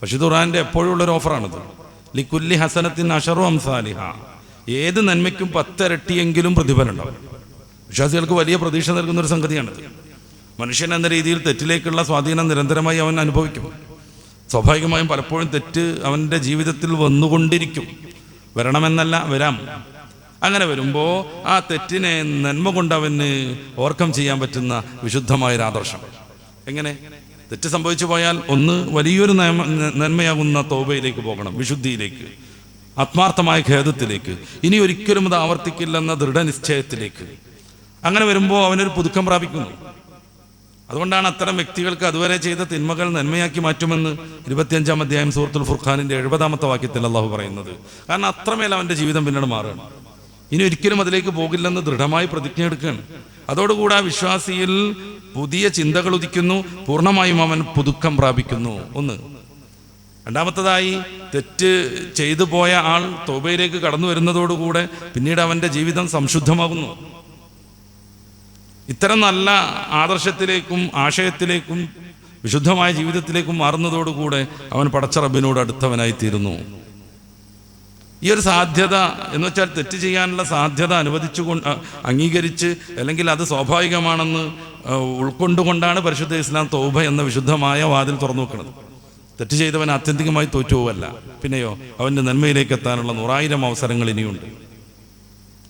പരിശുദ്ധ ഖുർആന്റെ എപ്പോഴും ഉള്ളൊരു ഓഫറാണിത്. ലിക്കുല്ലി ഹസനത്തിൻ അശറു അംസാലിഹ, ഏത് നന്മയ്ക്കും 10 ഇരട്ടിയെങ്കിലും പ്രതിഫലം ഉണ്ടാവും. വിശ്വാസികൾക്ക് വലിയ പ്രതീക്ഷ നൽകുന്നൊരു സംഗതിയാണിത്. മനുഷ്യൻ എന്ന രീതിയിൽ തെറ്റിലേക്കുള്ള സ്വാധീനം നിരന്തരമായി അവൻ അനുഭവിക്കും. സ്വാഭാവികമായും പലപ്പോഴും തെറ്റ് അവൻ്റെ ജീവിതത്തിൽ വന്നുകൊണ്ടിരിക്കും. വരണമെന്നല്ല, വരാം. അങ്ങനെ വരുമ്പോൾ ആ തെറ്റിനെ നന്മ കൊണ്ട് അവന് ഓവർകം ചെയ്യാൻ പറ്റുന്ന വിശുദ്ധമായൊരാദർശം. എങ്ങനെ? തെറ്റ് സംഭവിച്ചു പോയാൽ ഒന്ന് വലിയൊരു നന്മയാകുന്ന തൗബയിലേക്ക് പോകണം, വിശുദ്ധിയിലേക്ക്, ആത്മാർത്ഥമായ ഖേദത്തിലേക്ക്, ഇനി ഒരിക്കലും അത് ആവർത്തിക്കില്ലെന്ന ദൃഢനിശ്ചയത്തിലേക്ക്. അങ്ങനെ വരുമ്പോൾ അവനൊരു പുതുക്കം പ്രാപിക്കുന്നു. അതുകൊണ്ടാണ് അത്തരം വ്യക്തികൾക്ക് അതുവരെ ചെയ്ത തിന്മകൾ നന്മയാക്കി മാറ്റുമെന്ന് 25-ാം അധ്യായം സൂറത്തുൽ ഫുർഖാനിന്റെ 70-ാമത്തെ വാക്യത്തിൽ അള്ളാഹു പറയുന്നത്. കാരണം അത്രമേൽ അവൻ്റെ ജീവിതം പിന്നീട് മാറുകയാണ്. ഇനി ഒരിക്കലും അതിലേക്ക് പോകില്ലെന്ന് ദൃഢമായി പ്രതിജ്ഞ എടുക്കുകയാണ്. അതോടുകൂടി ആ വിശ്വാസിയിൽ പുതിയ ചിന്തകൾ ഉദിക്കുന്നു, പൂർണ്ണമായും അവൻ പുതുക്കം പ്രാപിക്കുന്നു. ഒന്ന്. രണ്ടാമത്തതായി, തെറ്റ് ചെയ്തു പോയ ആൾ തൗബയിലേക്ക് കടന്നു വരുന്നതോടുകൂടെ പിന്നീട് അവൻ്റെ ജീവിതം സംശുദ്ധമാകുന്നു. ഇത്തരം നല്ല ആദർശത്തിലേക്കും ആശയത്തിലേക്കും വിശുദ്ധമായ ജീവിതത്തിലേക്കും മാറുന്നതോടുകൂടെ അവൻ പടച്ച റബ്ബിനോട് അടുത്തവനായിത്തീരുന്നു. ഈ ഒരു സാധ്യത എന്ന് വെച്ചാൽ തെറ്റ് ചെയ്യാനുള്ള സാധ്യത അംഗീകരിച്ച് അല്ലെങ്കിൽ അത് സ്വാഭാവികമാണെന്ന് ഉൾക്കൊണ്ടുകൊണ്ടാണ് പരിശുദ്ധ ഇസ്ലാം തൗബ എന്ന വിശുദ്ധമായ വാതിൽ തുറന്നു വെക്കുന്നത്. തെറ്റ് ചെയ്തവൻ ആത്യന്തികമായി തോറ്റുപോവല്ല, പിന്നെയോ അവൻ്റെ നന്മയിലേക്ക് എത്താനുള്ള 100,000 അവസരങ്ങൾ ഇനിയുണ്ട്.